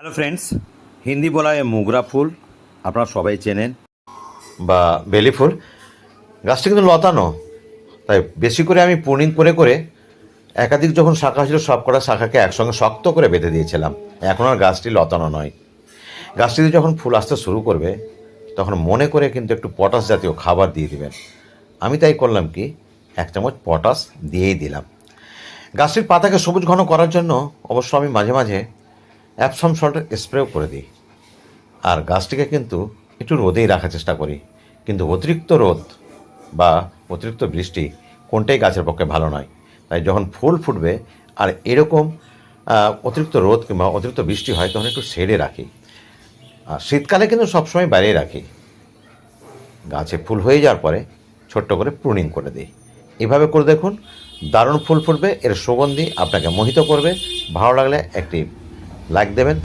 Hello friends, Hindi বলা হয় মোগরা ফুল, আপনারা সবাই চেনেন, বা বেলি ফুল। গাছটা কিন্তু লতানো, তাই বেশি করে আমি প্রুনিং করে করে একাধিক যখন শাখা ছিল সব কটা শাখাকে একসঙ্গে শক্ত করে বেঁধে দিয়েছিলাম। এখন আর গাছটি লতানো নয়। গাছটিতে যখন ফুল আসতে শুরু করবে তখন মনে করে কিন্তু একটু পটাশ জাতীয় খাবার দিয়ে দিবেন। আমি তাই করলাম কি, 1 চামচ পটাশ দিয়েই দিলাম। গাছটির পাতাকে সবুজ ঘন করার জন্য অবশ্য আমি মাঝে মাঝে অ্যাপসম সল্টের স্প্রেও করে দিই। আর গাছটিকে কিন্তু একটু রোদেই রাখার চেষ্টা করি, কিন্তু অতিরিক্ত রোদ বা অতিরিক্ত বৃষ্টি কোনটাই গাছের পক্ষে ভালো নয়। তাই যখন ফুল ফুটবে আর এরকম অতিরিক্ত রোদ কিংবা অতিরিক্ত বৃষ্টি হয় তখন একটু শেডে রাখি। আর শীতকালে কিন্তু সবসময় বাইরেই রাখি। গাছে ফুল হয়ে যাওয়ার পরে ছোট্ট করে প্রুনিং করে দিই। এভাবে করে দেখুন, দারুণ ফুল ফুটবে। এর সুগন্ধি আপনাকে মোহিত করবে। ভালো লাগলে একটি লাইক দেবেন।